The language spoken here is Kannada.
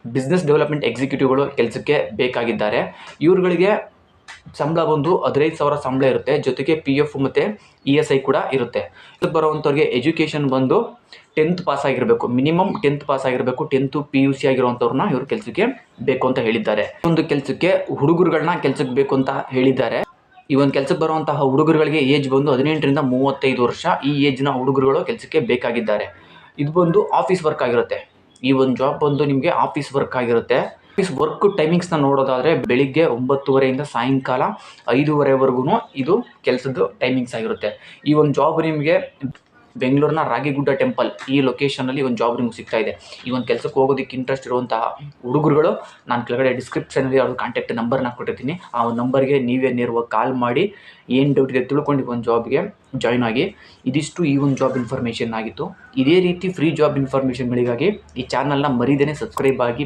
ಬಿಸ್ನೆಸ್ ಡೆವಲಪ್ಮೆಂಟ್ ಎಕ್ಸಿಕ್ಯೂಟಿವ್ಗಳು ಕೆಲಸಕ್ಕೆ ಬೇಕಾಗಿದ್ದಾರೆ. ಇವ್ರುಗಳಿಗೆ ಸಂಬಳ ಬಂದು 15,000 ಸಂಬಳ ಇರುತ್ತೆ. ಜೊತೆಗೆ PF ಮತ್ತು ESI ಕೂಡ ಇರುತ್ತೆ. ಇದಕ್ಕೆ ಬರುವಂಥವ್ರಿಗೆ ಎಜುಕೇಷನ್ ಬಂದು 10th ಪಾಸ್ ಆಗಿರಬೇಕು, ಮಿನಿಮಮ್ 10th ಪಾಸ್ ಆಗಿರಬೇಕು. 10th PUC ಆಗಿರುವಂಥವ್ರನ್ನ ಇವ್ರು ಕೆಲಸಕ್ಕೆ ಬೇಕು ಅಂತ ಹೇಳಿದ್ದಾರೆ. ಒಂದು ಕೆಲಸಕ್ಕೆ ಹುಡುಗರುಗಳನ್ನ ಕೆಲಸಕ್ಕೆ ಬೇಕು ಅಂತ ಹೇಳಿದ್ದಾರೆ. ಈ ಒಂದು ಕೆಲಸಕ್ಕೆ ಬರುವಂತಹ ಹುಡುಗರುಗಳಿಗೆ ಏಜ್ ಬಂದು 18ರಿಂದ 35 ವರ್ಷ. ಈ ಏಜ್ನ ಹುಡುಗರುಗಳು ಕೆಲಸಕ್ಕೆ ಬೇಕಾಗಿದ್ದಾರೆ. ಇದು ಬಂದು ಆಫೀಸ್ ವರ್ಕ್ ಆಗಿರುತ್ತೆ. ಈ ಒಂದು ಜಾಬ್ ಬಂದು ನಿಮಗೆ ಆಫೀಸ್ ವರ್ಕ್ ಆಗಿರುತ್ತೆ. ಆಫೀಸ್ ವರ್ಕ್ ಟೈಮಿಂಗ್ಸ್ನ ನೋಡೋದಾದರೆ ಬೆಳಿಗ್ಗೆ 9:30ಯಿಂದ ಸಾಯಂಕಾಲ 5:30ವರೆಗೂ ಇದು ಕೆಲಸದ ಟೈಮಿಂಗ್ಸ್ ಆಗಿರುತ್ತೆ. ಈ ಒಂದು ಜಾಬ್ ನಿಮಗೆ ಬೆಂಗಳೂರಿನ ರಾಗಿಗುಡ್ಡ ಟೆಂಪಲ್ ಈ ಲೊಕೇಶನಲ್ಲಿ ಒಂದು ಜಾಬ್ ನಿಮ್ಗೆ ಸಿಗ್ತಾ ಇದೆ. ಈ ಒಂದು ಕೆಲಸಕ್ಕೆ ಹೋಗೋದಕ್ಕೆ ಇಂಟ್ರೆಸ್ಟ್ ಇರುವಂತಹ ಹುಡುಗರುಗಳು ನಾನು ಕೆಳಗಡೆ ಡಿಸ್ಕ್ರಿಪ್ಷನಲ್ಲಿ ಅವ್ರ ಕಾಂಟ್ಯಾಕ್ಟ್ ನಂಬರ್ನ ಕೊಟ್ಟಿರ್ತೀನಿ. ಆ ಒಂದು ನಂಬರ್ಗೆ ನೀವೇ ನೇರವಾಗಿ ಕಾಲ್ ಮಾಡಿ ಏನು ಡೌಟ್ ಇದೆ ತಿಳ್ಕೊಂಡು ಒಂದು ಜಾಬ್ಗೆ ಜಾಯ್ನ್ ಆಗಿ. ಇದಿಷ್ಟು ಈ ಒಂದು ಜಾಬ್ ಇನ್ಫಾರ್ಮೇಷನ್ ಆಗಿತ್ತು. ಇದೇ ರೀತಿ ಫ್ರೀ ಜಾಬ್ ಇನ್ಫಾರ್ಮೇಷನ್ಗಳಿಗಾಗಿ ಈ ಚಾನಲ್ನ ಮರಿದೇನೆ ಸಬ್ಸ್ಕ್ರೈಬ್ ಆಗಿ.